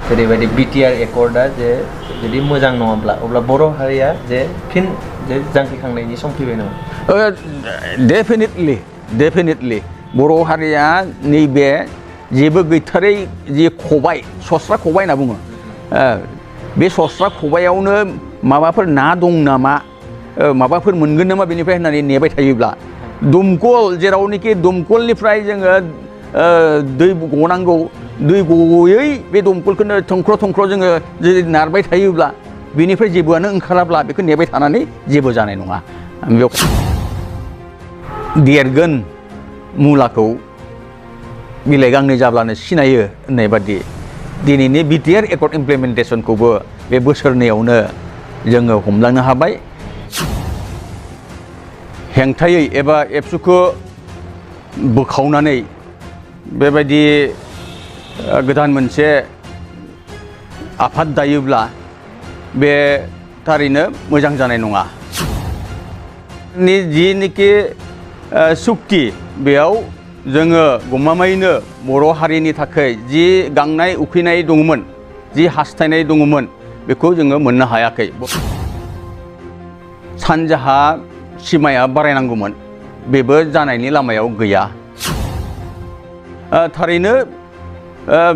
जेरैबायदि बिटिआर एकर्डआ जे जुदि मोजां नङाब्ला अब्ला बर' हारिया जे फिन जे जांख्रिखांनायनि सम फैबाय नामा? डेफिनेटलि बर' हारिया नैबे जेबो गैथारै जि खबाइ सस्रा खबाइ होनना बुङो बे सस्रा खबाइयावनो माबाफोर ना दं नामा माबाफोर मोनगोन नामा बेनिफ्राय होननानै नेबाय थायोब्ला दमकल जेरावनोखि दमकलनिफ्राय जोङो दै गनांगौ दै गयै बे दमकलखौनो थंख्र' जोङो जुदि नारबाय थायोब्ला बेनिफ्राय जेबोआनो ओंखाराब्ला बेखौ नेबाय थानानै जेबो जानाय नङा बेयाव देरगोन मुलाखौ बिलाइ गांनै जाब्लानो सिनायो होननाय बादि दिनैनि बिटिआर एकर्ड इमप्लिमेन्टेसनखौबो बे बोसोरनैयावनो जोङो हमलांनो हाबाय हेंथायै एबा एबसुखौ बोखावनानै बेबायदि गोदान मोनसे आफाद दायोब्ला बे थारैनो मोजां जानाय नङा जिनिखि सुक्ति बेयाव जोङो गमामायैनो बर' हारिनि थाखाय जि गांनाय उखैनाय दङमोन जि हास्थायनाय दङमोन बेखौ जोङो मोननो हायाखै सानजाहा सिमाया बारायनांगौमोन बेबो जानायनि लामायाव गैया थारैनो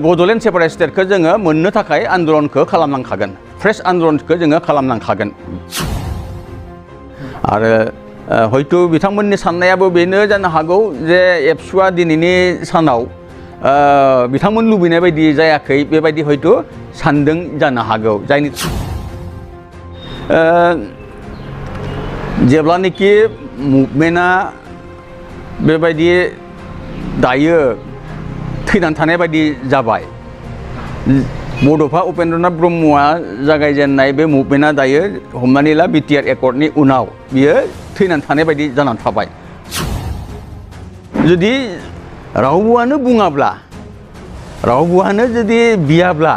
बड'लेण्ड सेपारेट स्टेटखौ जोङो मोननो थाखाय आन्दलनखौ खालामनांखागोन फ्रेश आन्दलनखौ जोङो खालामनांखागोन आरो हयथ' बिथांमोननि साननायाबो बेनो जानो हागौ जे एबसुआ दिनैनि सानाव बिथांमोन लुबैनाय बायदि जायाखै बेबायदि हयथ' सानदों जानो हागौ जायनि जेब्लानोखि मुभमेन्टआ बेबायदि दायो थैनानै थानाय बायदि जाबाय बड'फा उपेन्द्रनाथ ब्रह्मआ जागायजेननाय बे मुभमेन्टआ दायो हमनानै ला बिटिआर एकर्डनि उनाव बियो थैनानै थानाय बायदि जानानै थाबाय जुदि रावबोआनो बुङाब्ला रावबोआनो जुदि बियाब्ला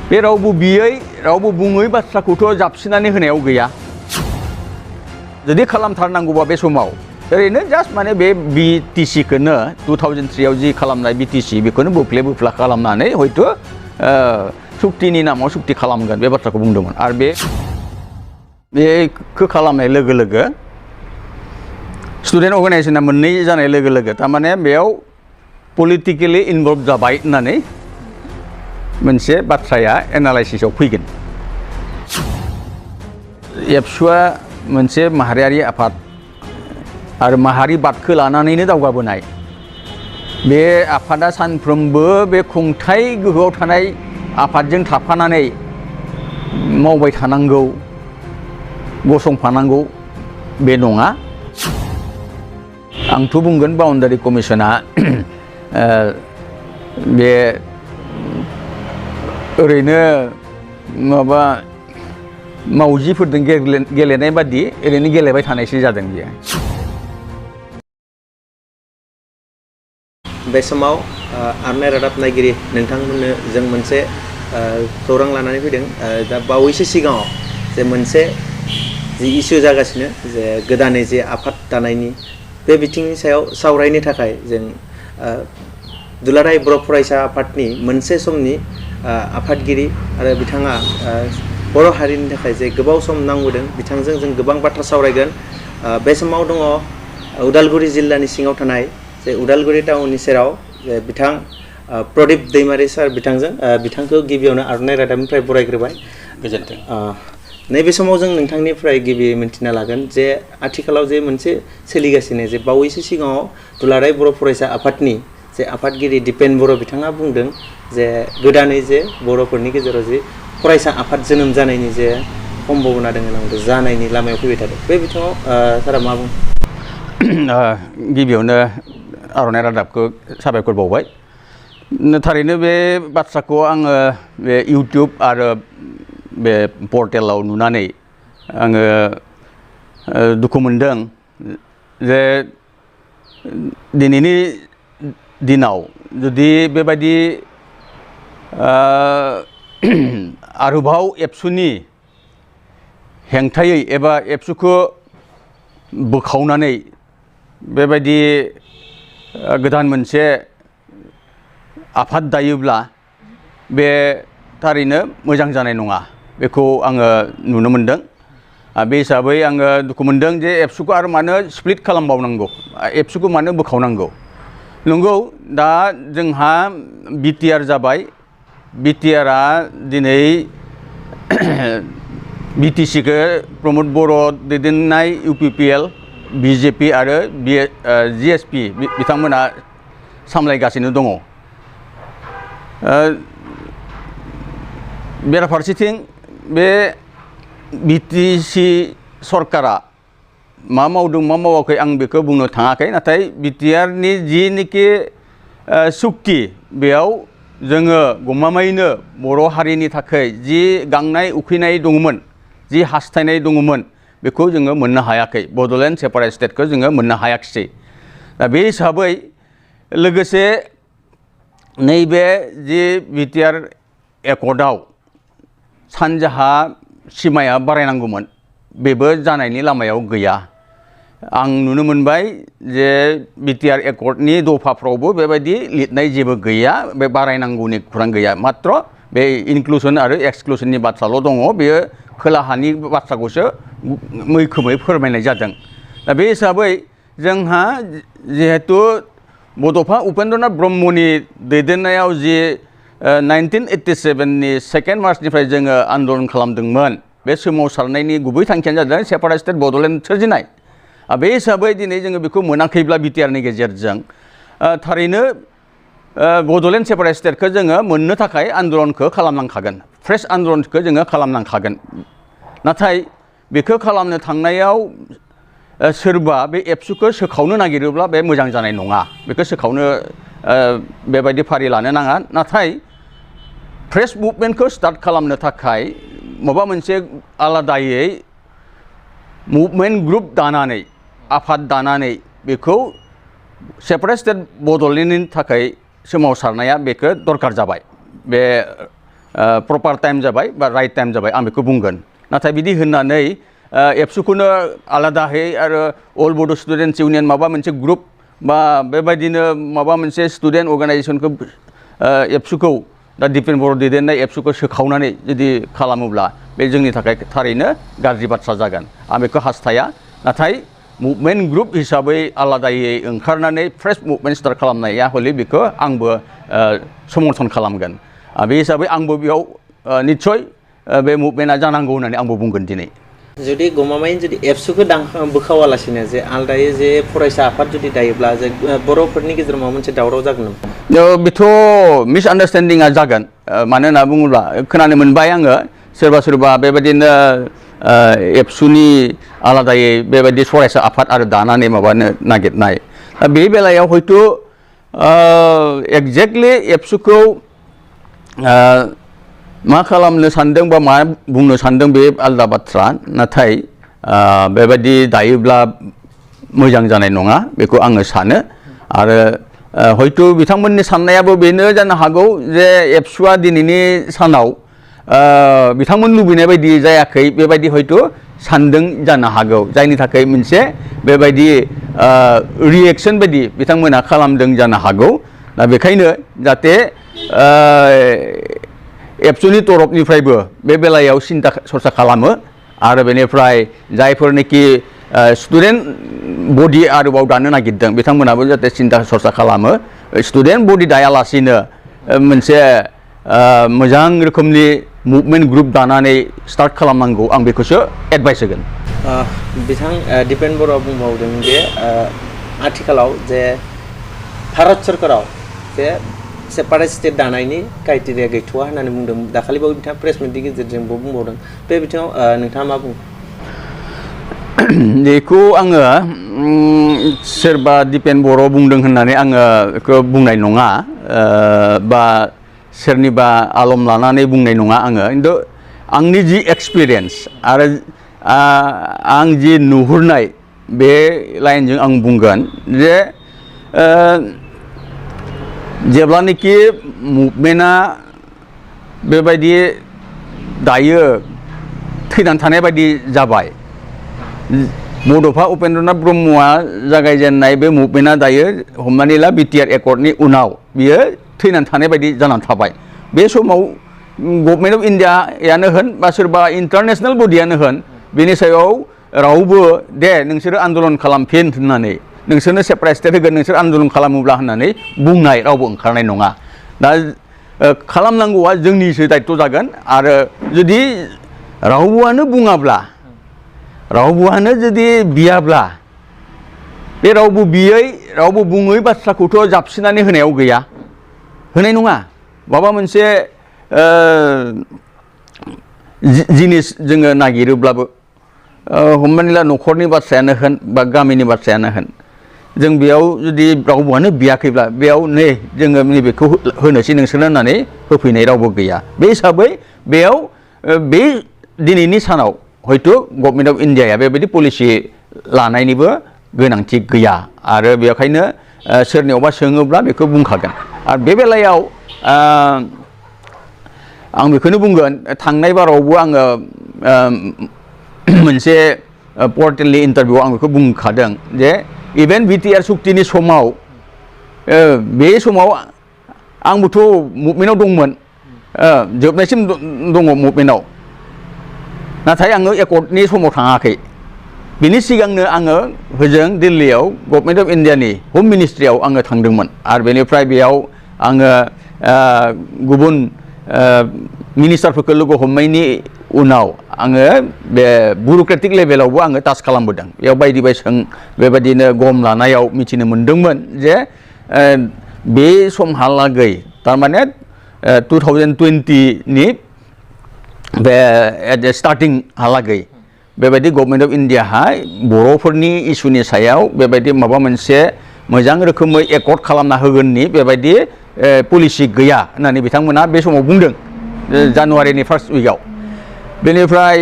बे रावबो बियै रावबो बुङै बाथ्राखौथ' जाबसिननानै होनायाव गैया जुदि खालामथारनांगौबा बे समाव ओरैनो जास्ट माने बे बिटिसिखौनो 2003आव जि खालामनाय बिटिसि बेखौनो बोफ्ला खालामनानै हयथ' सुक्तिनि नामाव सुक्ति खालामगोन बे बाथ्राखौ बुंदोंमोन आरो बेखौ खालामनाय लोगो लोगो स्टुडेन्ट अर्गानाइजेसना मोननै जानाय लोगो लोगो थारमाने बेयाव पलिटिकेलि इनभल्भ जाबाय होननानै मोनसे बाथ्राया एनालाइसिसआव फैगोन एबसुआ मोनसे माहारियारि आफाद आरो माहारिबादखौ लानानैनो दावगाबोनाय बे आफादा सानफ्रोमबो बे खुंथाय गोहोआव थानाय आफादजों थाफानानै मावबाय थानांगौ गसंफानांगौ बे नङा आंथ' बुंगोन बाउन्डारि कमिसना बे ओरैनो माबा मावजिफोरजों गेलेनाय बादि ओरैनो गेलेबाय थानायसो जादों बियो बे समाव आरनाय रादाब नायगिरि नोंथांमोननो जों मोनसे खौरां लानानै फैदों दा बावैसो सिगाङाव जे मोनसे जि इसु जागासिनो जे गोदानै जे आफाद दानायनि बे बिथिंनि सायाव सावरायनो थाखाय जों दुलाराय बर' फरायसा आफादनि मोनसे समनि आफादगिरि आरो बिथाङा बर' हारिनि थाखाय जे गोबाव सम नांबोदों बिथांजों जों गोबां बाथ्रा सावरायगोन बे समाव दङ उदालगुरि जिल्लानि सिङाव थानाय जे उदालगुरि टाउननि सेराव जे बिथां प्रदीप दैमारि सार बिथांखौ गिबियावनो आरनाय रादाबनिफ्राय बरायग्रोबाय गोजोन्थों नैबे समाव जों नोंथांनिफ्राय गिबि मिन्थिना लागोन जे आथिखालाव जे मोनसे सोलिगासिनो जे बावैसो सिगाङाव दुलाराय बर' फरायसा आफादनि जे आफादगिरि दिपेन बर' बिथाङा बुंदों जे गोदानै जे बर'फोरनि गेजेराव जे फरायसा आफाद जोनोम जानायनि जे सम्भावना दङ होनना जानायनि लामायाव फैबाय थादों बे बिथिङाव सारा मा बुङो गिबियावनो आरनाय रादाबखौ साबायखर बावबाय थारैनो बे बाथ्राखौ आङो बे इउटिउब आरो बे पर्टेलाव नुनानै आङो दुखु मोनदों जे दिनैनि दिनाव जुदि बेबायदि आरोबाव एबसुनि हेंथायै एबा एबसुखौ बोखावनानै बेबायदि गोदान मोनसे आफाद दायोब्ला बे थारैनो मोजां जानाय नङा बेखौ आङो नुनो मोनदों बे हिसाबै आङो दुखु मोनदों जे एबसुखौ आरो मानो स्प्लिट खालामबावनांगौ एबसुखौ मानो बोखावनांगौ नंगौ दा जोंहा बिटिआर जाबाय बिटिआरआ दिनै बिटिसिखौ प्रमद बर' दैदेननाय इउपिपिएल बिजेपि आरो जिएसपि बिथांमोना सामलायगासिनो दङ बेराफारसेथिं बे बिटिसि सरकारा मा मावदों मा मावाखै आं बेखौ बुंनो थाङाखै नाथाय बिटिआरनि जिनिखि सुक्ति बेयाव जोङो गमामायैनो बर' हारिनि थाखाय जि गांनाय उखैनाय दङमोन जि हास्थायनाय दङमोन बेखौ जोङो मोननो हायाखै बड'लेण्ड सेपारेट स्टेटखौ जोङो मोननो हायाखिसै दा बे हिसाबै लोगोसे नैबे जि बिटिआर एकर्डआव सानजाहा सिमाया बारायनांगौमोन बेबो जानायनि लामायाव गैया आं नुनो मोनबाय जे बिटिआर एकर्डनि दफाफ्रावबो बेबायदि लिरनाय जेबो गैया बे बारायनांगौनि खौरां गैया मात्र बे इनक्लुसन आरो एक्सक्लुसननि बाथ्राल' दङ बेयो खोलाहानि बाथ्राखौसो मैखोमै फोरमायनाय जादों दा बे हिसाबै जोंहा जिहेतु बड'फा उपेन्द्रनाथ ब्रह्मनि दैदेननायाव जि 1987नि 2 मार्चनिफ्राय जोङो आन्दलन खालामदोंमोन बे सोमावसारनायनि गुबै थांखियानो जादों सेपारेट स्टेट बड'लेण्ड सोरजिनाय बे हिसाबै दिनै जोङो बेखौ मोनाखैब्ला बिटिआरनि गेजेरजों थारैनो बड'लेण्ड सेपारेट स्टेटखौ जोङो मोननो थाखाय आन्दलनखौ खालामनांखागोन फ्रेश आन्दलनखौ जोङो खालामनांखागोन नाथाय बेखौ खालामनो थांनायाव सोरबा बे एबसुखौ सोखावनो नागिरोब्ला बे मोजां जानाय नङा बेखौ सोखावनो बेबायदि फारि लानो नाङा नाथाय फ्रेश मुभमेन्टखौ स्टार्ट खालामनो थाखाय माबा मोनसे आलादायै मुभमेन्ट ग्रुप दानानै आफाद दानानै बेखौ सेपारेट स्टेट बड'लेण्डनि थाखाय सोमावसारनाया बेखौ दरकार जाबाय बे प्रपार टाइम जाबाय बा राइट टाइम जाबाय आं बेखौ बुंगोन नाथाय बिदि होननानै एबसुखौनो आलादायै आरो अल बड' स्टुडेन्टस इउनियन माबा मोनसे ग्रुप बा बेबायदिनो माबा मोनसे स्टुडेन्ट अर्गानाइजेसनखौ एबसुखौ दा दिपेन बर' दैदेननाय एबसुखौ सोखावनानै जुदि खालामोब्ला बे जोंनि थाखाय थारैनो गाज्रि बाथ्रा जागोन आं बेखौ हास्थाया नाथाय मुभमेन्ट ग्रुप हिसाबै आलादायै ओंखारनानै फ्रेश मुभमेन्ट स्टार्ट खालामनाया हले बेखौ आंबो समर्थन खालामगोन बे हिसाबै आंबो बेयाव निस्सय बे मुभमेन्टआ जानांगौ होननानै आंबो बुंगोन दिनै जुदि गमामायैनो जुदि एबसुखौ बोखावालासिनो जे आलदायै जे फरायसा आफाद जुदि दायोब्ला जे बर'फोरनि गेजेराव माबा मोनसे दावराव जागोन बेथ' मिसआन्डारस्टेन्डिंआ जागोन मानो होनना बुङोब्ला खोनानो मोनबाय आङो सोरबा बेबायदिनो एबसुनि आलादायै बेबायदि फरायसा आफाद आरो दानानै माबानो नागिरनाय दा बे बेलायाव हयथ' एक्जेक्टलि एबसुखौ मा खालामनो सानदों बा मा बुंनो सानदों बे आलादा बाथ्रा नाथाय बेबायदि दायोब्ला मोजां जानाय नङा बेखौ आङो सानो आरो हयथ' बिथांमोननि साननायाबो बेनो जानो हागौ जे एबसुआ दिनैनि सानाव बिथांमोन लुबैनाय बायदि जायाखै बेबायदि हयथ' सानदों जानो हागौ जायनि थाखाय मोनसे बेबायदि रिएक्सन बायदि बिथांमोना खालामदों जानो हागौ दा बेखायनो जाहाथे एबसुनि तरफनिफ्रायबो बे बेलायाव सिन्था सरसा खालामो आरो बेनिफ्राय जायफोरनोखि स्टुडेन्ट बडि आरोबाव दानो नागिरदों बिथांमोनाबो जाहाथे सिन्था सरसा खालामो स्टुडेन्ट बडि दायालासिनो मोनसे मोजां रोखोमनि मुभमेन्ट ग्रुप दानानै स्टार्ट खालामनांगौ आं बेखौसो एडभाइस होगोन बिथां दिपेन बर'आ बुंबावदों जे आथिखालाव जे भारत सरकाराव जे सेपारेट स्टेट दानायनि क्राइटेरिया गैथ'वा होननानै बुंदों दाखालिबावै बिथाङा प्रेस मिटनि गेजेरजोंबो बुंबावदों बे बिथिङाव नोंथाङा मा बुङो बेखौ आङो सोरबा दिपेन बर' बुंदों होननानै आङो बेखौ बुंनाय नङा बा सोरनिबा आलम लानानै बुंनाय नङा आङो खिन्थु आंनि जि एक्सपिरियेन्स आरो आं जि नुहुरनाय बे लाइनजों आं बुंगोन जे जेब्लानोखि मुभमेन्टआ बेबायदि दायो थैनानै थानाय बायदि जाबाय बड'फा उपेन्द्रनाथ ब्रह्मआ जागायजेननाय बे मुभमेन्टआ दायो हमनानै ला बिटिआर एकर्डनि उनाव बियो थैनानै थानाय बायदि जानानै थाबाय बे समाव गभर्नमेन्ट अफ इन्डियायानो होन बा सोरबा इन्टारनेसनेल बडियानो होन बेनि सायाव रावबो दे नोंसोरो आन्दलन खालामफिन होननानै नोंसोरनो सेपारेट स्टेट होगोन नोंसोर आन्दलन खालामोब्ला होननानै बुंनाय रावबो ओंखारनाय नङा दा खालामनांगौआ जोंनिसो दायित्व जागोन आरो जुदि रावबोआनो बुङाब्ला रावबोआनो जुदि बियाब्ला बे रावबो बियै रावबो बुङै बाथ्राखौथ' जाबसिनानै होनायाव गैया होनाय नङा माबा मोनसे जिनिस जोङो नागिरोब्लाबो हमनानै ला न'खरनि बाथ्रायानो होन बा गामिनि बाथ्रायानो होन जों बेयाव जुदि रावबोआनो बियाखैब्ला बेयाव नै जोङो नैबेखौ होनोसै नोंसोरनो होननानै होफैनाय रावबो गैया बे हिसाबै बेयाव बे दिनैनि सानाव हयथ' गभर्नमेन्ट अफ इन्डियाया बेबायदि पलिसि लानायनिबो गोनांथि गैया आरो बेखायनो सोरनियावबा सोङोब्ला बेखौ बुंखागोन आरो बे बेलायाव आं बेखौनो बुंगोन थांनाय बारावबो आङो मोनसे पर्टेलनि इन्टारभिउआव आं बेखौ बुंखादों जे इभेन बिटिआर सुक्तिनि समाव बे समाव आंबोथ' मुभमेन्टआव दंमोन जोबनायसिम दङ मुभमेन्टआव नाथाय आङो एकर्डनि समाव थाङाखै बिनि सिगांनो आङो होजों दिल्लीयाव गभर्नमेन्ट अफ इन्डियानि हम मिनिस्ट्रियाव आङो थांदोंमोन आरो बेनिफ्राय बेयाव आङो गुबुन मिनिस्टारफोरखौ लोगो हमनायनि उनाव आङो बे बिउर'क्रेटिक लेभेलावबो आङो टाच खालामबोदों बेयाव बायदि बायसों बेबायदिनो गम लानायाव मिथिनो मोन्दोंमोन जे बे समहालागै थारमाने 2020नि बे स्टार्टिंहालागै बेबायदि गभर्नमेन्ट अफ इन्डियाहा बर'फोरनि इस्युनि सायाव बेबायदि माबा मोनसे मोजां रोखोमै एकर्ड खालामना होगोननि बेबायदि पलिसि गैया होननानै बिथांमोना बे समाव बुंदों जानुवारिनि फार्स्ट उइकआव बेनिफ्राय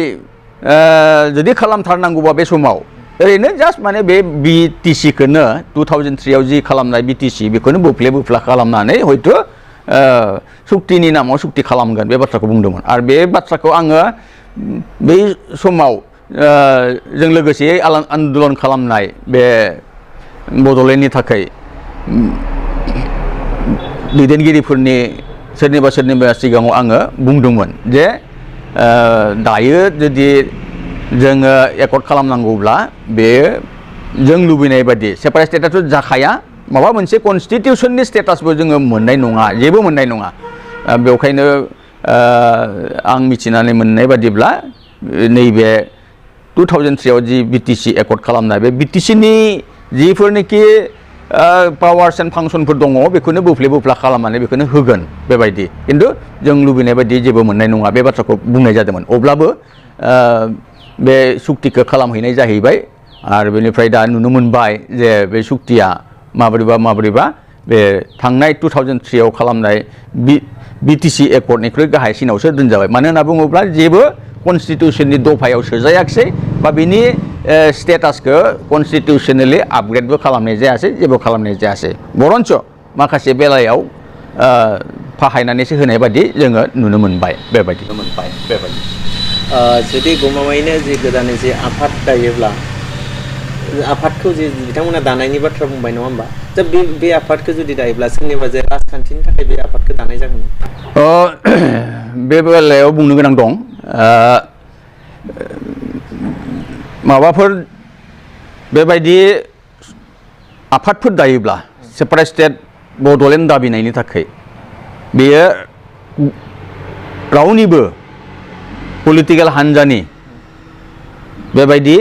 जुदि खालामथारनांगौबा बे समाव ओरैनो जास्ट माने बे बिटिसिखौनो 2003आव जि खालामनाय बिटिसि बेखौनो बोफ्ले खालामनानै हयथ' सुक्तिनि नामाव सुक्ति खालामगोन बे बाथ्राखौ बुंदोंमोन आरो बे बाथ्राखौ आङो बै समाव जों लोगोसे आन्दलन खालामनाय बे बड'लेण्डनि थाखाय दैदेनगिरिफोरनि सोरनिबा सिगाङाव आङो बुंदोंमोन जे दायो जुदि जोङो एकर्ड खालामनांगौब्ला बे जों लुबैनाय बायदि सेपारेट स्टेटाथ' जाखाया माबा मोनसे कनस्टिटिउसननि स्टेटासबो जोङो मोननाय नङा जेबो मोननाय नङा बेखायनो आं मिथिनानै मोननाय बादिब्ला नैबे 2003आव जि बिटिसि एकर्ड खालामनाय बे बिटिसिनि जिफोरनोखि पावार्स एन्ड फांसनफोर दङ बेखौनो बोफ्ले खालामनानै बेखौनो होगोन बेबायदि खिन्थु जों लुबैनाय बायदि जेबो मोननाय नङा बे बाथ्राखौ बुंनाय जादोंमोन अब्लाबो बे सुक्तिखौ खालामहैनाय जाहैबाय आरो बेनिफ्राय दा नुनो मोनबाय जे बे सुक्तिया माबोरैबा बे थांनाय 2003आव खालामनाय बिटिसि एकर्डनिख्रुइ गाहायसिनावसो दोनजाबाय मानो होनना बुङोब्ला जेबो कनस्टिटिउसननि दफायाव सोजायाखिसै बा बिनि स्टेटासखौ कनस्टिटिउसनेलि आपग्रेडबो खालामनाय जायासै जेबो खालामनाय जायासै बरन्स माखासे बेलायाव फाहायनानैसो होनाय बादि जोङो नुनो मोनबाय बेबायदि जुदि गमामायैनो जि गोदानै जि आफाद दायोब्ला आफादखौ जि बिथांमोना दानायनि बाथ्रा बुंबाय नङा होमबा दा बे आफादखौ जुदि दायोब्ला सोरनिबा जे राजखान्थिनि थाखाय बे आफादखौ दानाय जागोन बे बेलायाव बुंनो गोनां दं माबाफोर बेबायदि आफादफोर दायोब्ला सेपारेट स्टेट बड'लेण्ड दाबिनायनि थाखाय बेयो रावनिबो पलिटिकेल हान्जानि बेबायदि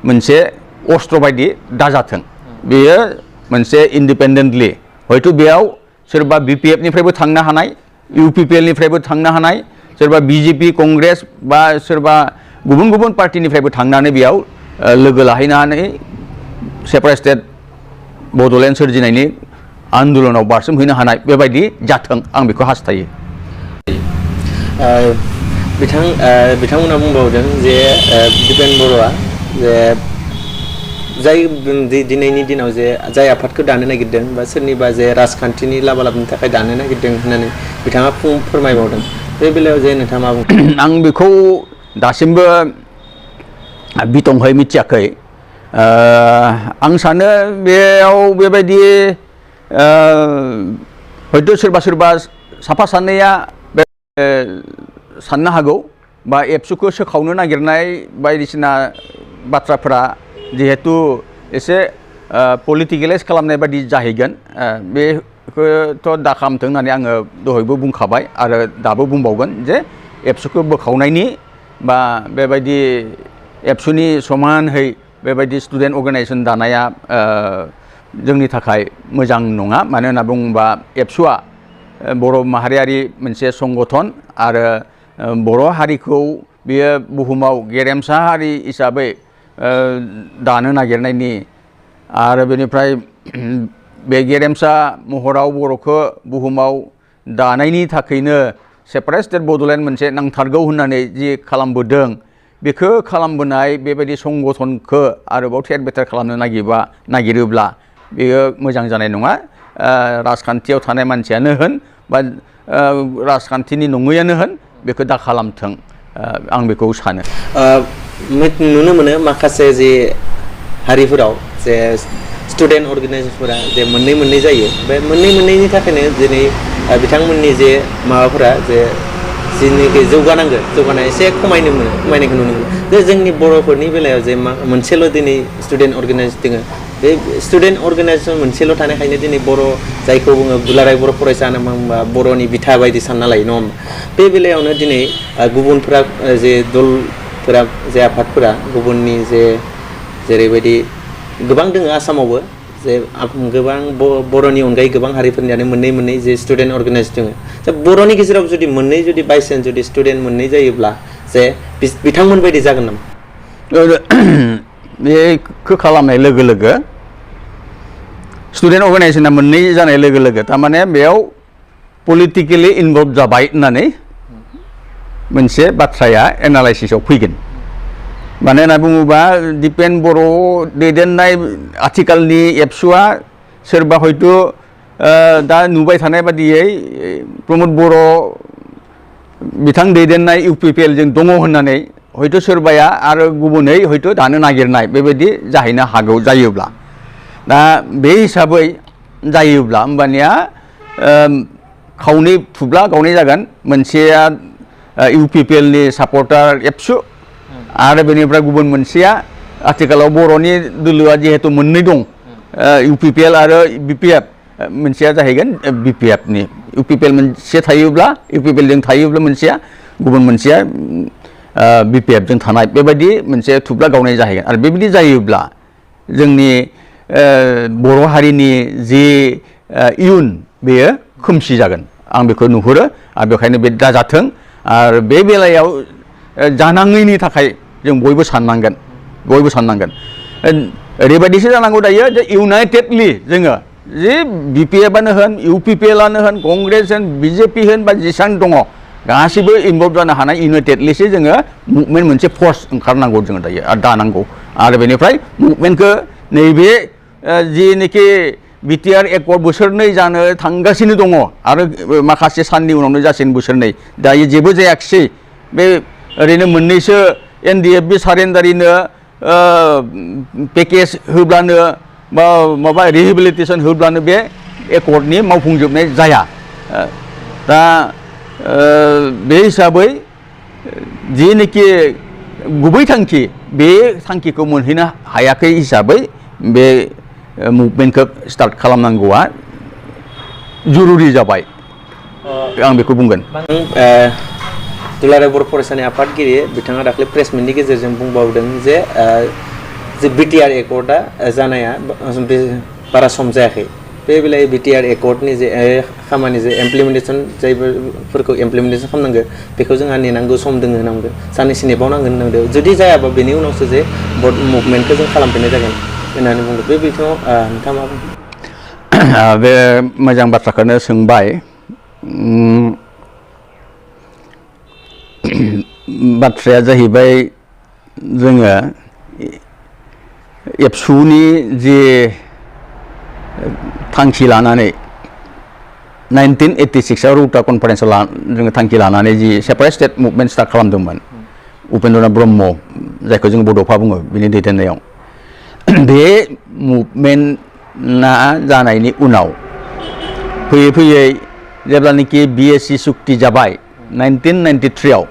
मोनसे अस्त्र बायदि दाजाथों बेयो मोनसे इन्डिपेन्डेन्टलि हयथ' बेयाव सोरबा बिपिएफनिफ्रायबो थांनो हानाय इउपिपिएलनिफ्रायबो थांनो हानाय सोरबा बिजेपि कंग्रेस बा सोरबा गुबुन पार्टिनिफ्रायबो थांनानै बेयाव लोगो लाहैनानै सेपारेट स्टेट बड'लेण्ड सोरजिनायनि आन्दलनाव बारसोमहैनो हानाय बेबायदि जाथों आं बेखौ हास्थायो बिथांमोना बुंबावदों जे दिपेन बर'आ जे जाय दिनैनि दिनाव जे जाय आफादखौ दानो नागिरदों बा सोरनिबा जे राजखान्थिनि लाबालाबनि थाखाय दानो नागिरदों होननानै बिथाङा फोरमायबावदों बे बेलायाव जे नोंथाङा मा बुङो आं बेखौ दासिमबो बिथंहै मिथियाखै आं सानो बेयाव बेबायदि हयथ' सोरबा साफा सानैया बे साननो हागौ बा एबसुखौ सोखावनो नागिरनाय बायदिसिना बाथ्राफोरा जिहेतु एसे पलिटिकेलाइज खालामनाय बायदि जाहैगोन बेखौथ' दा खालामथों होननानै आङो दहायबो बुंखाबाय आरो दाबो बुंबावगोन जे एबसुखौ बोखावनायनि बा बेबायदि एबसुनि समानहै बेबायदि स्टुडेन्ट अर्गानाइजेसन दानाया जोंनि थाखाय मोजां नङा मानो होनना बुङोबा एबसुआ बर' माहारियारि मोनसे संगठन आरो बर' हारिखौ बियो बुहुमाव गेरेमसा हारि हिसाबै दानो नागिरनायनि आरो बेनिफ्राय बे गेरेमसा महराव बर'खौ बुहुमाव दानायनि थाखायनो सेपारेट स्टेट बड'लेण्ड मोनसे नांथारगौ होननानै जि खालामबोदों बेखौ खालामबोनाय बेबायदि संगठनखौ आरोबाव थेर बेथेर खालामनो नागिरोब्ला बेयो मोजां जानाय नङा राजखान्थियाव थानाय मानसियानो होन बा राजखान्थिनि नङैयानो होन बेखौ दा खालामथों आं बेखौ सानो नुनो मोनो माखासे जे हारिफोराव जे स्टुडेन्ट अर्गानाइजेसनफोरा जे मोननै जायो बे मोननैनि थाखायनो दिनै बिथांमोननि जे माबाफोरा जे जिनिखि जौगानाय एसे खमायनायखौ नुनो मोनो जे जोंनि बर'फोरनि बेलायाव जे मोनसेल' दिनै स्टुडेन्ट अर्गानाइजेसन दङ बे स्टुडेन्ट अर्गानाइजेसन मोनसेल' थानायखायनो दिनै बर' जायखौ बुङो दुलाराय बर' फरायसा होनना बुङोबा बर'नि बिथा बायदि सानना लायो नङा होमबा बे बेलायावनो दिनै गुबुनफोरा जे दलफोरा जे आफादफोरा गुबुननि जे जेरैबायदि गोबां दङ आसामावबो जे गोबां बर'नि अनगायै गोबां हारिफोरनियानो मोननै जे स्टुडेन्ट अर्गानाइजेसन दङ बर'नि गेजेराव जुदि जुदि बाइचान्स जुदि स्टुडेन्ट मोननै जायोब्ला जे बिथांमोन बायदि जागोन नामा बेखौ खालामनाय लोगो लोगो स्टुडेन्ट अर्गानाइजेसना मोननै जानाय लोगो लोगो थारमाने बेयाव पलिटिकेलि इनभल्भ जाबाय होननानै मोनसे बाथ्राया एनालाइसिसआव फैगोन मानो होनना बुङोबा दिपेन बर' दैदेननाय आथिखालनि एबसुआ सोरबा हयथ' दा नुबाय थानाय बादियै प्रमद बर' बिथां दैदेननाय UPPL जों दङ होननानै हयथ' सोरबाया आरो गुबुनै हयथ' दानो नागिरनाय बेबायदि जाहैनो हागौ जायोब्ला दा बे हिसाबै जायोब्ला होमबानिया खावनै थुब्ला गावनाय जागोन मोनसेया UPPL नि सापर्टार एबसु आरो बेनिफ्राय गुबुन मोनसेया आथिखालाव बर'नि दोलोआ जिहेतु मोननै दं UPPL आरो BPF मोनसेया जाहैगोन BPF नि UPPL मोनसे थायोब्ला UPPL जों थायोब्ला मोनसेया गुबुन मोनसेया BPF जों थानाय बेबायदि मोनसे थुब्ला गावनाय जाहैगोन आरो बेबायदि जायोब्ला जोंनि बर' हारिनि जि इयुन बेयो खोमसि जागोन आं बेखौ नुहुरो आरो बेखायनो बे दाजाथों आरो बे बेलायाव जानाङैनि थाखाय जों बयबो साननांगोन ओरैबायदिसो जानांगौ दायो जे इउनाइटेडलि जोङो जे BPF-आनो होन UPPL-आनो होन कंग्रेस होन BJP होन बा जेसेबां दङ गासिबो इनभल्भ जानो हानाय इउनाइटेडलिसो जोङो मुभमेन्ट मोनसे फर्स ओंखारनांगौ जोङो दायो आरो दानांगौ आरो बेनिफ्राय मुभमेन्टखौ नैबे जिनोखि BTR एकर्ड बोसोरनै जानो थांगासिनो दङ आरो माखासे साननि उनावनो जासिगोन बोसोरनै दायो जेबो जायाखिसै बे ओरैनो मोननैसो NDFB सारेन्डारिनो पेकेज होब्लानो बा माबा रिहेबिलिटेसन होब्लानो बे एकर्डनि मावफुंजोबनाय जाया दा बे हिसाबै जिनोखि गुबै थांखि बे थांखिखौ मोनहैनो हायाखै हिसाबै बे मुभमेन्टखौ स्टार्ट खालामनांगौआ जुरुरि जाबाय आं बेखौ बुंगोन दुलाराय बर' फरायसानि आफादगिरि बिथाङा दाख्लै प्रेसमिटनि गेजेरजों बुंबावदों जे BTR एकर्डआ जानाया बारा सम जायाखै बे बेलायाव BTR एकर्डनि जे खामानि जे इमप्लिमेन्टेसन जायफोरखौ इमप्लिमेन्टेसन खालामनांगौ बेखौ जोंहा नेनांगौ सम दङ होनांगौ साननैसो नेबावनांगोन होननांगौ जुदि जायाबा बेनि उनावसो जे मुभमेन्टखौ जों खालामफिननाय जागोन होननानै बुंदों बे बिथिङाव नोंथाङा मा बुङो बे मोजां बाथ्राखौनो सोंबाय बाथ्राया जाहैबाय जोङो एबसुनि जे थांखि लानानै 1986 आव रौता कनफारेन्सआव जोङो थांखि लानानै जि सेपारेट स्टेट मुभमेन्ट स्टार्ट खालामदोंमोन उपेन्द्रनाथ ब्रह्म जायखौ जों बड'फा बुङो बिनि दैदेननायाव बे मुभमेन्टआ जानायनि उनाव फैयै जेब्लानोखि BSc सुक्ति जाबाय 1993 आव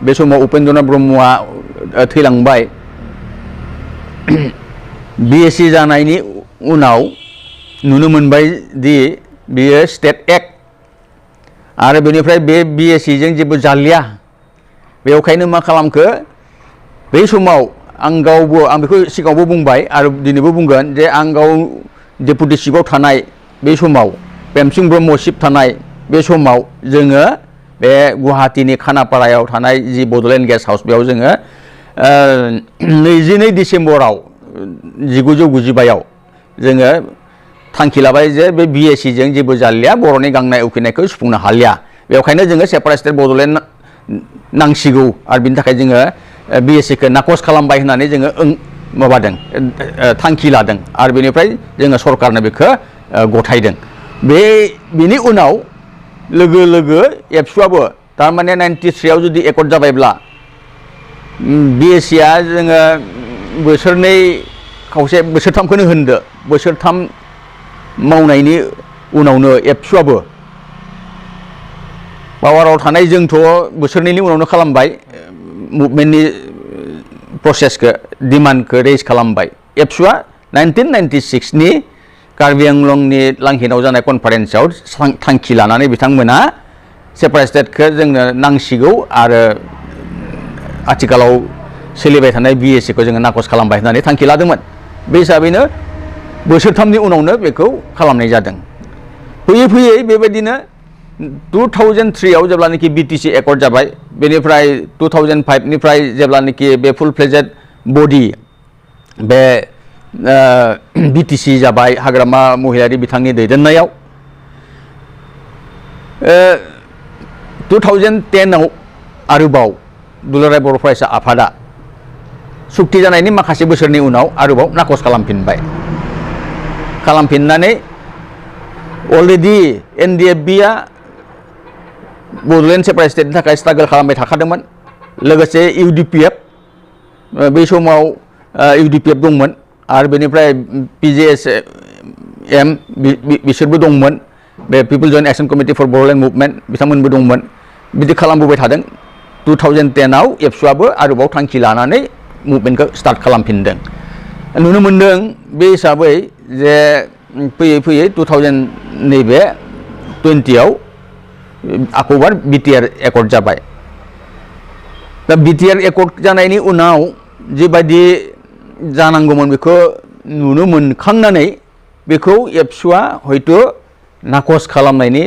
बे समाव उपेन्द्रनाथ ब्रह्मआ थैलांबाय BSc जानायनि उनाव नुनो मोनबाय दि बेयो स्टेट एक्ट आरो बेनिफ्राय बे BSc जों जेबो जालिया बेवखायनो मा खालामखो बै समाव आं बेखौ सिगाङावबो बुंबाय आरो दिनैबो बुंगोन जे आं गाव डेपुटि चिफआव थानाय बे समाव प्रेमसिं ब्रह्म चिफ थानाय बे समाव जोङो बे गुवाहाटीनि खानापारायाव थानाय जि बड'लेण्ड गेस्ट हाउस बेयाव जोङो 22 डिसेम्बराव 1995 आव जोङो थांखि लाबाय जे बे BSc जों जेबो जालिया बर'नि गांनाय उखैनायखौ सुफुंनो हालिया बेवखायनो जोङो सेपारेट स्टेट बड'लेण्ड नांसिगौ आरो बिनि थाखाय जोङो BSc खौ नाकच खालामबाय होननानै जोङो माबादों थांखि लादों आरो बेनिफ्राय जोङो सरकारनो बेखौ गथायदों बेनि उनाव लोगो लोगो एबसुआबो थारमाने 93 आव जुदि एकर्ड जाबायब्ला BSc आ जोङो बोसोरनै खावसे बोसोरथामखौनो होनदो बोसोरथाम मावनायनि उनावनो एबसुआबो पावाराव थानाय जोंथ' बोसोरनैनि उनावनो खालामबाय मुभमेन्टनि प्रसेसखौ डिमान्डखौ रेज खालामबाय एबसुआ 1996 नि कार्बि आंलंनि लांहिनाव जानाय कनफारेन्सआव थांखि लानानै बिथांमोना सेपारेट स्टेटखौ जोंनो नांसिगौ आरो आथिखालाव सोलिबाय थानाय BSc खौ जोङो नाकच खालामबाय होननानै थांखि लादोंमोन बे हिसाबैनो बोसोरथामनि उनावनो बेखौ खालामनाय जादों फैयै फैयै बेबायदिनो 2003 आव जेब्लानोखि BTC एकर्ड जाबाय बेनिफ्राय 2005 निफ्राय जेब्लानोखि बे फुल फ्लेजेड बडि बे BTC जाबाय हाग्रामा महिलारि बिथांनि दैदेननायाव 2010 आव आरोबाव दुलाराय बर' फरायसा आफादा सुक्ति जानायनि माखासे बोसोरनि उनाव आरोबाव नाकच खालामफिननानै अलरेडि NDFB आ बड'लेण्ड सेपारेट स्टेटनि थाखाय स्ट्रागल खालामबाय थाखादोंमोन लोगोसे UDPF बै समाव UDPF दंमोन आरो बेनिफ्राय PJSM बिसोरबो दंमोन बे people joint action committee for Bodoland movement बिथांमोनबो दंमोन बिदि खालामबोबाय थादों 2010 आव एबसुआबो आरोबाव थांखि लानानै मुभमेन्टखौ स्टार्ट खालामफिनदों नुनो मोनदों बे हिसाबै जे फैयै फैयै 2000 नैबे 20 आव आकबर BTR एकर्ड जाबाय दा BTR एकर्ड जानायनि उनाव जिबायदि जानांगौमोन बेखौ नुनो मोनखांनानै बेखौ एबसुआ हयथ' नाकच खालामनायनि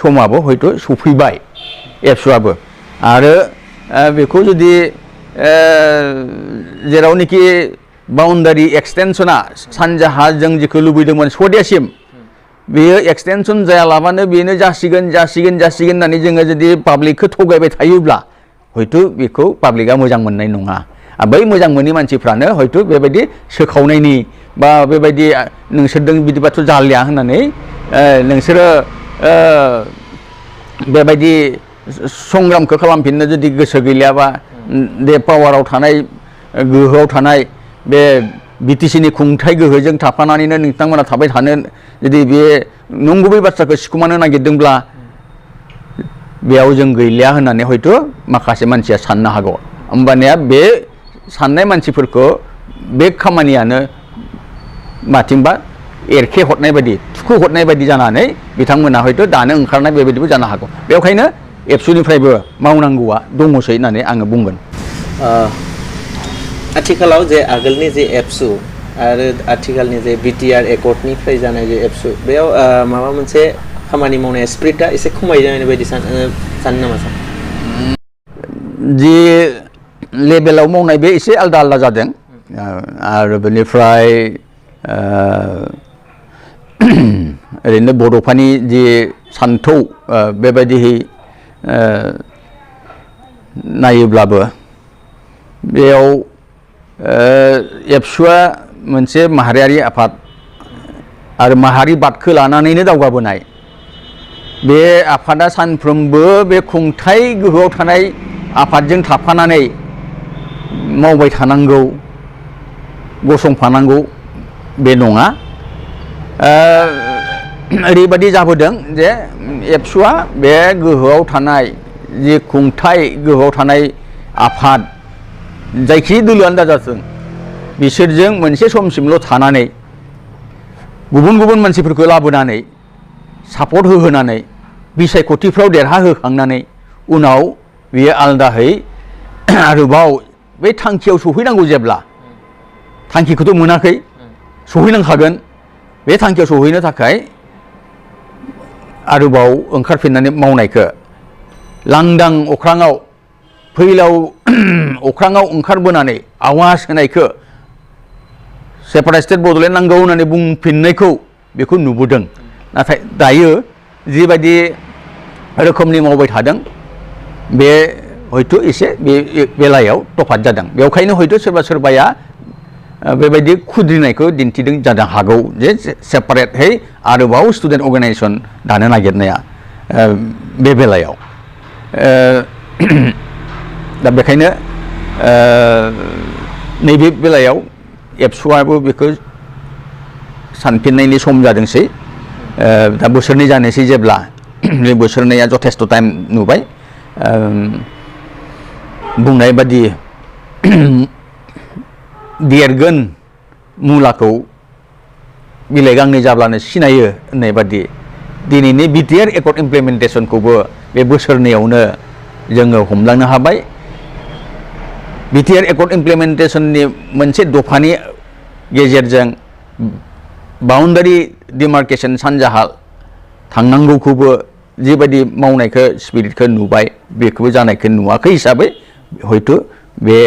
समाबो हयथ' सफैबाय एबसुआबो आरो बेखौ जुदि जेरावनोखि बाउन्डारि एक्सटेनसना सानजाहा जों जेखौ लुबैदोंमोन सदियासिम बेयो एक्सटेनसन जायालाबानो बेनो जासिगोन होननानै जोङो जुदि पाब्लिकखौ थगायबाय थायोब्ला हयथ' बेखौ पाब्लिकआ मोजां मोननाय नङा बै मोजां मोनै मानसिफ्रानो हयथ' बेबायदि सोखावनायनि बा बेबायदि नोंसोरजों बिदिबाथ' जालिया होननानै नोंसोरो बेबायदि संग्रामखौ खालामफिननो जुदि गोसो गैलियाबा बे पावाराव थानाय गोहोआव थानाय बे BTC नि खुंथाय गोहोजों थाफानानैनो नोंथांमोना थाबाय थानो जुदि बे नंगुबै बाथ्राखौ सिखुमानो नागिरदोंब्ला बेयाव जों गैलिया होननानै हयथ' माखासे मानसिया साननो हागौ होमबानिया बे साननाय मानसिफोरखौ बे खामानियानो माथिंबा एरखे हरनाय बायदि थुखो हरनाय बायदि जानानै बिथांमोना हयथ' दानो ओंखारनाय बेबायदिबो जानो हागौ बेखायनो एबसुनिफ्रायबो मावनांगौआ दङसै होननानै आङो बुंगोन आथिखालाव जे आगोलनि जे एबसु आरो आथिखालनि जे BTR एकर्डनिफ्राय जानाय जे एबसु बेयाव माबा मोनसे खामानि मावनाय स्पिरिटआ एसे खमायजानाय बायदि सानो नामा सार जि लेभेलाव मावनाय बे एसे आलदा जादों आरो बेनिफ्राय ओरैनो बड'फानि जि सान्थौ बेबायदिहै नायोब्लाबो बेयाव एबसुआ मोनसे माहारियारि आफाद आरो माहारिबादखौ लानानैनो दावगाबोनाय बे आफादा सानफ्रोमबो बे खुंथाय गोहोआव थानाय आफादजों थाफानानै मावबाय थानांगौ गसंफानांगौ बे नङा ओरैबायदि जाबोदों जे एबसुआ बे गोहोआव थानाय जि खुंथाय गोहोआव थानाय आफाद जायखि दोलोआनो दाजाथों बिसोरजों मोनसे समसिमल' थानानै गुबुन गुबुन मानसिफोरखौ लाबोनानै सापर्ट होहोनानै बिसायख'थिफ्राव देरहाहोखांनानै उनाव बियो आलदाहै आरोबाव बै थांखियाव सौहैनांगौ जेब्ला थांखिखौथ' मोनाखै सौहैनांखागोन बे थांखियाव सौहैनो थाखाय आरोबाव ओंखारफिननानै मावनायखौ लांदां अख्राङाव फैलाव अख्राङाव ओंखारबोनानै आवाज होनायखौ सेपारेट स्टेट बड'लेण्ड नांगौ होननानै बुंफिननायखौ बेखौ नुबोदों नाथाय दायो जिबायदि रोखोमनि मावबाय थादों बे हयथ' एसे बे बेलायाव तफात जादों बेवखायनो हयथ' सोरबा सोरबाया बेबायदि खुद्रिनायखौ दिन्थिदों जानो हागौ जे सेपारेटहै आरोबाव स्टुडेन्ट अर्गानाइजेसन दानो नागिरनाया बे बेलायाव दा बेखायनो नैबे बेलायाव एबसुआबो बेखौ सानफिननायनि सम जादोंसै दा बोसोरनै जानोसै जेब्ला बे बोसोरनैया जथेस्थ' टाइम नुबाय बुंनाय बादि देरगोन मुलाखौ बिलाइ गांनै जाब्लानो सिनायो होननाय बादि दिनैनि बिटिआर एकर्ड इमप्लिमेन्टेसनखौबो बे बोसोरनैयावनो जोङो हमलांनो हाबाय बिटिआर एकर्ड इमप्लिमेन्टेसननि मोनसे दफानि गेजेरजों बाउन्डारि डिमार्केसन सानजाहा थांनांगौखौबो जिबायदि मावनायखौ स्पिरिटखौ नुबाय बेखौबो जानायखौ नुवाखै हिसाबै हयथ' बे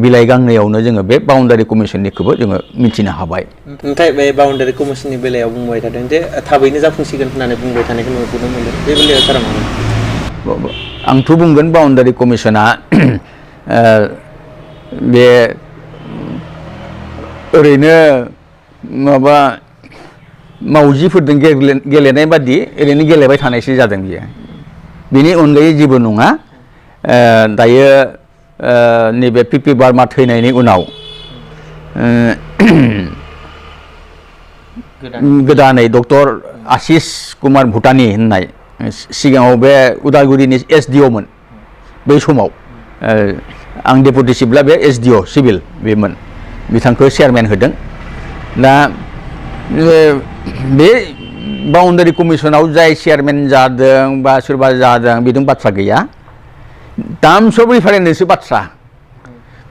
बिलाइ गांनैयावनो जोङो बे बाउन्डारि कमिसननिखौबो जोङो मिथिनो हाबाय नाथाय बे बाउन्डारि कमिसननि बेलायाव बुंबाय थादों जे थाबैनो जाफुंसिगोन होननानै बुंबाय थानायखौ नुनो मोनदों बे बेलायाव सारा मा आंथ' बुंगोन बाउन्डारि कमिसना बे ओरैनो माबा मावजिफोरजों गेलेनाय बादि ओरैनो गेलेबाय थानायसो जादों बियो बिनि अनगायै जेबो नङा दायो नैबे पिपि बार्मा थैनायनि उनाव गोदानै डक्टर आशिष कुमार भुटानी होननाय सिगाङाव बे उदालगुरिनि एसडिअ मोन बै समाव आं डेपुटि चिफब्ला बे एसडिअ सिभिल बेमोन बिथांखौ चेयारमेन होदों दा बे बाउन्डारि कमिसनाव जाय चेयारमेन जादों बा सोरबा जादों बेजों बाथ्रा गैया टार्म्स अफ रिफारेन्ससो बाथ्रा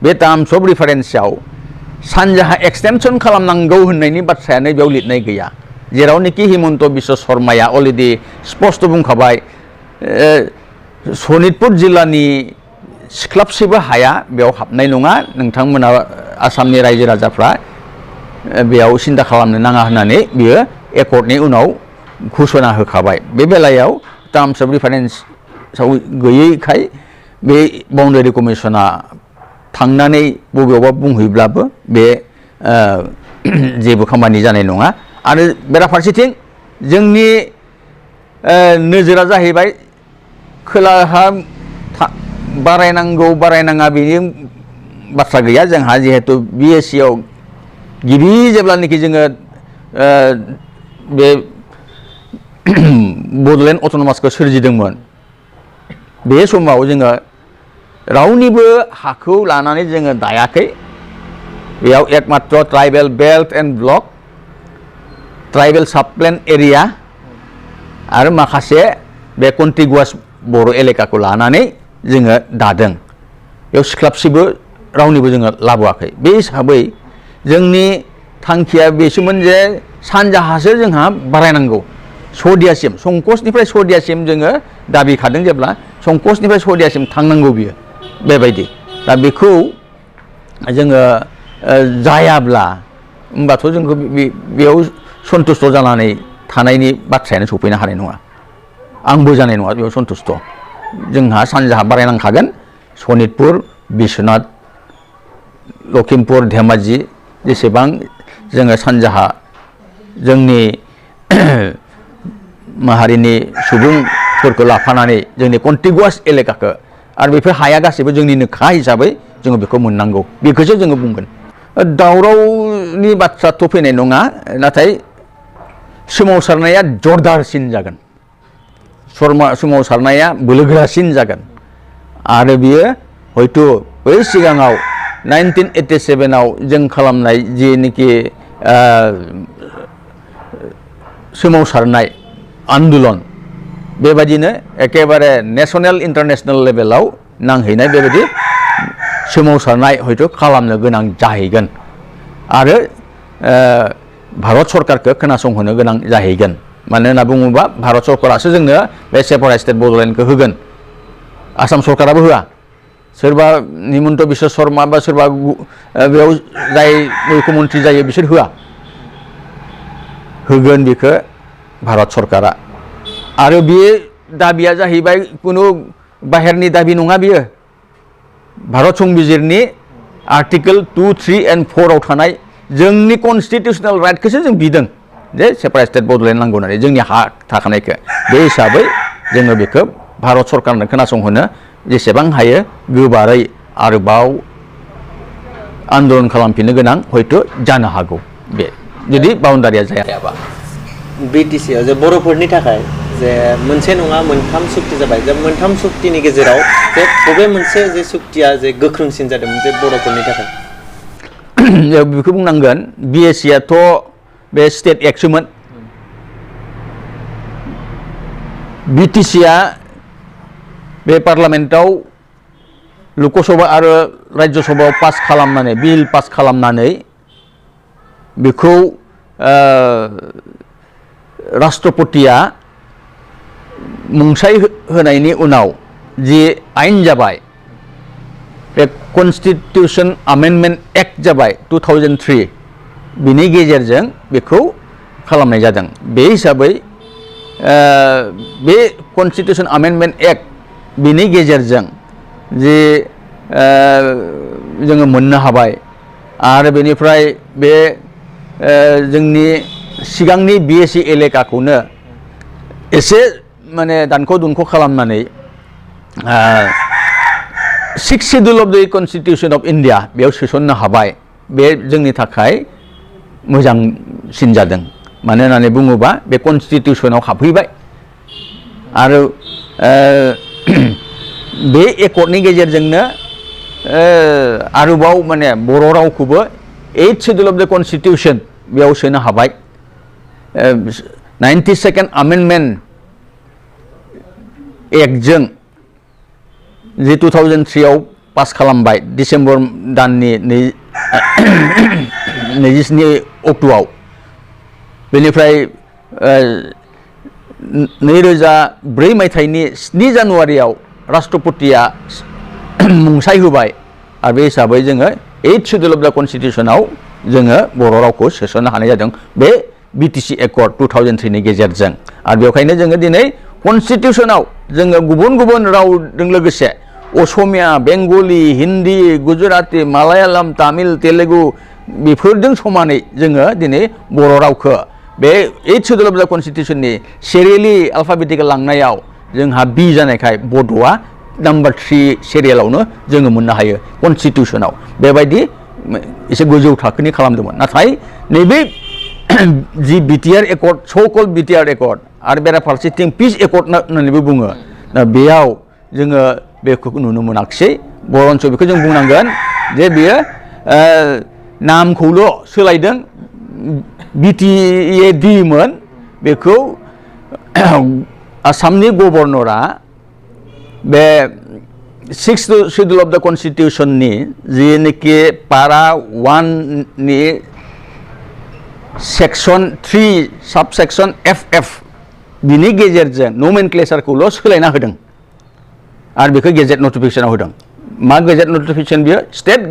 बे टार्म्स अफ रिफारेन्सआव सानजाहा एक्सटेनसन खालामनांगौ होननायनि बाथ्रायानो बेयाव लिरनाय गैया जेरावनोखि हिमन्त बिश्व शर्माया अलरेडि स्पष्ट बुंखाबाय सनितपुर जिल्लानि सिख्लाबसेबो हाया बेयाव हाबनाय नङा नोंथांमोना आसामनि रायजो राजाफ्रा बेयाव सिन्था खालामनो नाङा होननानै बियो एकर्डनि उनाव घोषणा होखाबाय बे बेलायाव टार्म्स अफ रिफारेन्सआव गैयैखाय बे बाउन्डारि कमिसना थांनानै बबेयावबा बुंहैब्लाबो बे जेबो खामानि जानाय नङा आरो बेराफारसेथिं जोंनि नोजोरा जाहैबाय खोलाहा बारायनांगौ बारायनाङा बेनि बाथ्रा गैया जोंहा जिहेतु बिएससिआव गिबि जेब्लानोखि जोङो बे बड'लेण्ड अट'नमासखौ सोरजिदोंमोन बे समाव जोङो रावनिबो हाखौ लानानै जोङो दायाखै बेयाव एकमात्र tribal belt and block tribal subplan area आरो माखासे बे कन्टिगुवास बर' एलेकाखौ लानानै जोङो दादों बेयाव सिख्लाबसेबो रावनिबो जोङो लाबोआखै बे हिसाबै जोंनि थांखिया बेसोमोन जे सानजाहासो जोंहा बारायनांगौ सदियासिम संकसनिफ्राय सदियासिम जोङो दाबिखादों जेब्ला संकसनिफ्राय सदियासिम थांनांगौ बियो बेबायदि दा बेखौ जोङो जायाब्ला होमबाथ' जोंखौ बेयाव सन्तुष्ट जानानै थानायनि बाथ्रायानो सफैनो हानाय नङा आंबो जानाय नङा बेयाव सन्तुष्ट जोंहा सानजाहा बारायनांखागोन सनितपुर बिश्वनाथ लखिमपुर धेमाजि जेसेबां जोङो सानजाहा जोंनि माहारिनि सुबुंफोरखौ लाफानानै जोंनि कन्टिगुवास एलेकाखौ आरो बेफोर हाया गासैबो जोंनिनोखा हिसाबै जोङो बेखौ मोननांगौ बेखौसो जोङो बुंगोन दावरावनि बाथ्राथ' फैनाय नङा नाथाय सोमावसारनाया जरदारसिन जागोन सोमावसारनाया बोलोगोरासिन जागोन आरो बियो हयथ' बै सिगाङाव 1987 आव जों खालामनाय जेनोखि सोमावसारनाय आन्दलन बेबायदिनो एकेबारे नेशनेल इन्टारनेशनेल लेभेलाव नांहैनाय बेबायदि सोमावसारनाय हयथ' खालामनो गोनां जाहैगोन आरो भारत सरकारखौ खोनासंहोनो गोनां जाहैगोन मानो होनना बुङोबा भारत सरकारासो जोंनो बे सेपारेट स्टेट बड'लेण्डखौ होगोन आसाम सरकाराबो होआ सोरबा हिमन्त बिश्व शर्मा बा सोरबा बेयाव जाय मुख्यमन्त्रि जायो बिसोर होआ होगोन बेखौ भारत सरकारा आरो बे दाबिया जाहैबाय कुनु बाहेरनि दाबि नङा बियो भारत संबिजिरनि आर्टिकेल 2, 3 and 4 आव थानाय जोंनि कन्स्टिटिउसनेल राइटखौसो जों बिदों जे सेपारेट स्टेट बड'लेण्ड नांगौ होननानै जोंनि हा थाखानायखौ बे हिसाबै जोङो बेखौ भारत सरकारनो खोनासंहोनो जेसेबां हायो गोबारै आरोबाव आन्दलन खालामफिननो गोनां हयथ' जानो हागौ बे जुदि बाउन्डारिया जायाबा BTC आव जे बर'फोरनि थाखाय जे मोनसे नङा मोनथाम सुक्ति जाबाय जे मोनथाम सुक्तिनि गेजेराव जे बबे मोनसे जे सुक्तिया जे गोख्रोंसिन जादोंमोन जे बर'फोरनि थाखाय बेखौ बुंनांगोन BSC आथ' बे स्टेट एक्टसोमोन BTC आ बे पार्लामेन्टआव लकसभा आरो राज्य सभायाव पास खालामनानै बिल पास खालामनानै बेखौ राष्ट्रपतिया मुंसाइ होनायनि उनाव जे आयेन जाबाय बे कन्स्टिटिउसन आमेन्डमेन्ट एक्ट जाबाय 2003 बिनि गेजेरजों बेखौ खालामनाय जादों बे हिसाबै बे कन्स्टिटिउसन आमेन्डमेन्ट एक्ट बिनि गेजेरजों जे जोङो मोननो हाबाय आरो बेनिफ्राय बे जोंनि सिगांनि BSC एलेकाखौनो एसे माने दानख' दुनख' खालामनानै 6th Schedule of the Constitution of India बेयाव सोसननो हाबाय बे जोंनि थाखाय मोजांसिन जादों मानो होननानै बुङोबा बे कन्स्टिटिउसनाव हाबफैबाय आरो बे एकर्डनि गेजेरजोंनो आरोबाव माने बर' रावखौबो 8th Schedule of the Constitution बेयाव सोनो हाबाय 92nd Amendment एक्टजों जे 2003 आव पास खालामबाय डिसेम्बर दाननि 27 अक्ट'आव बेनिफ्राय 2004 मायथाइनि 7 जानुवारियाव राष्ट्रपतिया मुंसाइ होबाय आरो बे हिसाबै जोङो 8th Schedule of the Constitutionआव जोङो बर' रावखौ सोसननो हानाय जादों बे BTC एकर्ड 2003 नि गेजेरजों आरो बेखायनो जोङो दिनै कन्स्टिटिउसनाव जोङो गुबुन गुबुन रावजों लोगोसे असमिया बेंगलि हिन्दी गुजराती मालायालाम तामिल तेलुगु बेफोरजों समानै जोङो दिनै बर' रावखौ बे 8th Schedule of the Constitutionनि सिरियेलि आल्फाबेटिकेल लांनायाव जोंहा बि जानायखाय बड'आ नाम्बार 3 सिरियेलावनो जोङो मोननो हायो कन्स्टिटिउसनाव बेबायदि एसे गोजौ थाखोनि खालामदोंमोन नाथाय नैबे जि BTR एकर्ड स'कल BTR एकर्ड आरो बेराफारसेथिं पिस एकर्ड होननानैबो बुङो दा बेयाव जोङो बेखौ नुनो मोनाखिसै बरन्स बेखौ जों बुंनांगोन जे बेयो नामखौल' सोलायदों BTAD मोन बेखौ आसामनि गभर्नरा बे 6th Schedule of the Constitutionनि जेनोखि पारा 1 नि सेक्सन 3 साबसेक्सन FF बिनि गेजेरजों नमेनक्लेचारखौल' सोलायना होदों आरो बेखौ गेजेट नटिफिकेशनाव होदों मा गेजेट नटिफिकेशन बियो स्टेट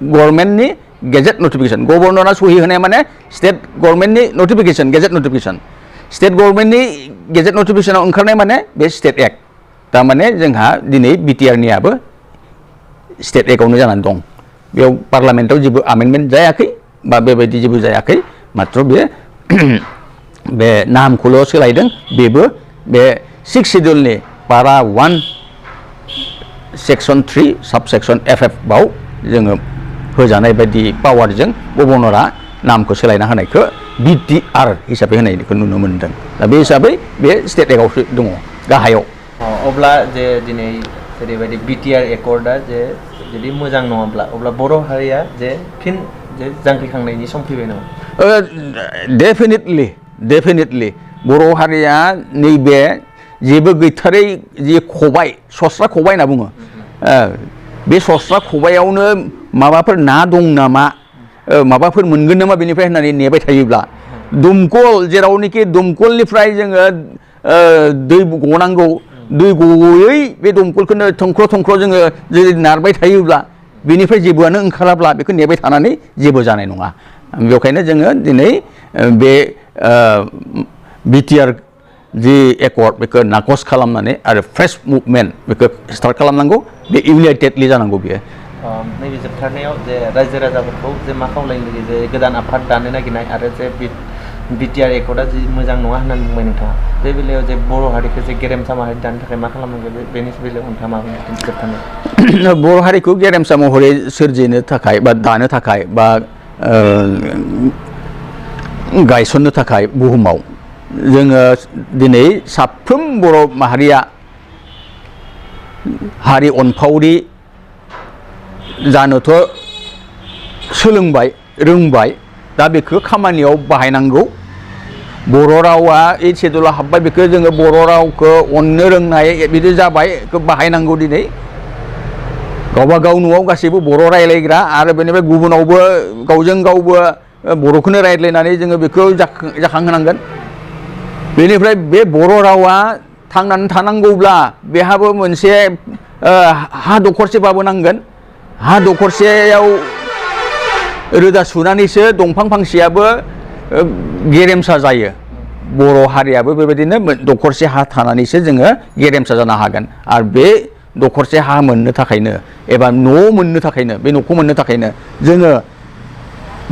गभर्नमेन्टनि गेजेट नटिफिकेशन गभर्नरा सहि होनाय माने स्टेट गभर्नमेन्टनि नटिफिकेशन गेजेट नटिफिकेशन स्टेट गभर्नमेन्टनि गेजेट नटिफिकेशनाव ओंखारनाय माने बे स्टेट एक्ट थारमाने जोंहा दिनै BTRनियाबो स्टेट एक्टआवनो जानानै दं बेयाव पार्लामेन्टआव जेबो आमेन्डमेन्ट जायाखै बा बेबायदि जेबो जायाखै मात्र बे नामखौल' सोलायदों बेबो बे 6th Schedule पारा 1 सेक्सन 3 साबसेक्सन FF बाव जोङो होजानाय बायदि पावारजों गभर्नरा नामखौ सोलायना होनायखौ BTR हिसाबै होनायखौ नुनो मोनदों दा बे हिसाबै बे स्टेट एक्टआवसो दङ गाहायाव अब्ला जे दिनै जेरैबायदि BTR एकर्डआ जे जुदि मोजां नङाब्ला अब्ला बर' हारिया जे फिन जे जांख्रिखांनायनि सम फैबाय नामा डेफिनेटलि बर' हारिया नैबे जेबो गैथारै जि खबाइ सस्रा खबाइ होनना बुङो बे सस्रा खबाइयावनो माबाफोर ना दं नामा माबाफोर मोनगोन नामा बेनिफ्राय होननानै नेबाय थायोब्ला दमकल जेरावनोखि दमकलनिफ्राय जोङो दै गनांगौ दै गयै बे दमकलखौनो थंख्र' जोङो जुदि नारबाय थायोब्ला बेनिफ्राय जेबोआनो ओंखाराब्ला बेखौ नेबाय थानानै जेबो जानाय नङा बेखायनो जोङो दिनै बे BTR जि एकर्ड बेखौ नाकच खालामनानै आरो फ्रेश मुभमेन्ट बेखौ स्टार्ट खालामनांगौ बे इउनाइटेडलि जानांगौ बियो नैबे जोबथारनायाव जे रायजो राजाफोरखौ जे मा खावलायनो लुगैयो जे गोदान आफाद दानो नागिरनाय आरो जे BTR एकर्डआ जि मोजां नङा होननानै बुंबाय नोंथाङा बे बेलायाव जे बर' हारिखौ जे गेरेमसा माहारि दानो थाखाय मा खालामनांगौ बेनि बेलायाव नोंथाङा मा बुंनो जोबथारनायाव बर' हारिखौ गेरेमसा महरै सोरजिनो थाखाय बा दानो थाखाय बा गायसननो थाखाय बुहुमाव जोङो दिनै साफ्रोम बर' माहारिया हारि अनफावरि जानोथ' सोलोंबाय रोंबाय दा बेखौ खामानियाव बाहायनांगौ बर' रावा ओइट सेडुलाव हाबबाय बेखौ जोङो बर' रावखौ अननो रोंनाय बिदि जाबाय बेखौ बाहायनांगौ दिनै गावबा गाव न'आव गासैबो बर' रायलायग्रा आरो बेनिफ्राय गुबुनावबो गावजों गावबो बर'खौनो रायज्लायनानै जोङो बेखौ जाखांहोनांगोन बेनिफ्राय बे बर' रावा थांनानै थानांगौब्ला बेहाबो मोनसे हा दखरसेबाबो नांगोन हा दखरसेयाव रोदा सुनानैसो दंफां फांसेयाबो गेरेमसा जायो बर' हारियाबो बेबायदिनो दखरसे हा थानानैसो जोङो गेरेमसा जानो हागोन आरो बे दखरसे हा मोननो थाखायनो एबा न' मोननो थाखायनो बे न'खौ मोननो थाखायनो जोङो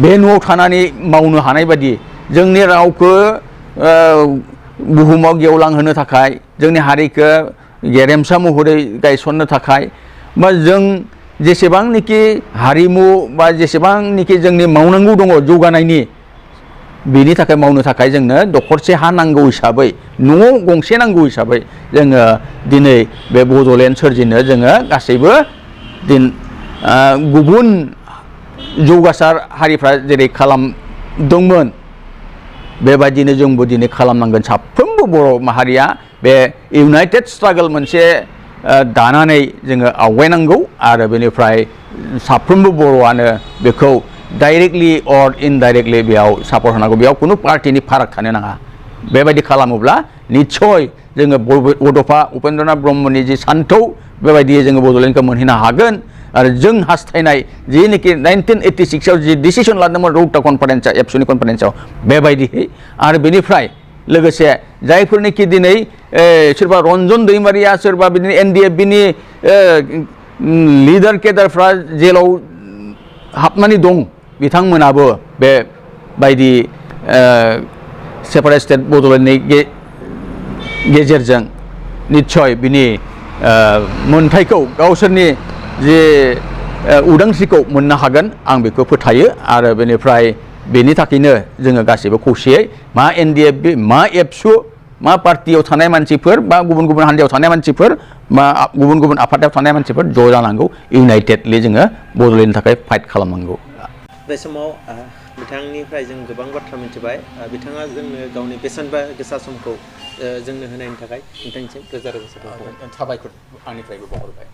बे न'आव थानानै मावनो हानाय बादि जोंनि रावखौ बुहुमाव गेवलांहोनो थाखाय जोंनि हारिखौ गेरेमसा महरै गायसननो थाखाय बा जों जेसेबांनोखि हारिमु बा जेसेबांनोखि जोंनि मावनांगौ दङ जौगानायनि बेनि थाखाय मावनो थाखाय जोंनो दखरसे हा नांगौ हिसाबै न' गंसे नांगौ हिसाबै जोङो दिनै बे बड'लेण्ड सोरजिनो जोङो गासैबो गुबुन जौगासार हारिफ्रा जेरै खालामदोंमोन बेबायदिनो जोंबो दिनै खालामनांगोन साफ्रोमबो बर' माहारिया बे इउनाइटेड स्ट्रागल मोनसे दानानै जोङो आवगायनांगौ आरो बेनिफ्राय साफ्रोमबो बर'आनो बेखौ डाइरेक्टलि अर इनडाइरेक्टलि बेयाव सापर्ट होनांगौ बेयाव खुनु पार्टिनि फाराग थानो नाङा बेबायदि खालामोब्ला निस्सय जोङो बड'फा उपेन्द्रनाथ ब्रह्मनि जि सान्थौ बेबायदियै जोङो बड'लेण्डखौ मोनहैनो हागोन आरो जों हास्थायनाय जिनिखि 1986आव जि डिसिसन लादोंमोन रौता कनफारेन्सआ एबसुनि कनफारेन्सआव बेबायदिहै आरो बेनिफ्राय लोगोसे जायफोरनिखि दिनै सोरबा रन्जन दैमारिया सोरबा बिदिनो NDFBनि लिडार केडारफ्रा जेलाव हाबनानै दं बिथांमोनाबो बेबायदि सेपारेट स्टेट बड'लेण्डनि गेजेरजों निस्सय बिनि मोनथायखौ गावसोरनि जे उदांस्रिखौ मोननो हागोन आं बेखौ फोथायो आरो बेनिफ्राय बेनि थाखायनो जोङो गासैबो खौसेयै मा NDFB मा एबसु मा पार्टियाव थानाय मानसिफोर बा गुबुन गुबुन हान्जायाव थानाय मानसिफोर मा गुबुन गुबुन आफादाव थानाय मानसिफोर ज' जानांगौ इउनाइटेडलि जोङो बड'लेण्डनि थाखाय फाइट खालामनांगौ बे समाव बिथांनिफ्राय जों गोबां बाथ्रा मिथिबाय बिथाङा जोंनो गावनि बेसेन गोसा समखौ जोंनो होनायनि थाखाय नोंथांनिसिम रोजा रोजा साबायखर साबायखर आंनिफ्रायबो बावहरबाय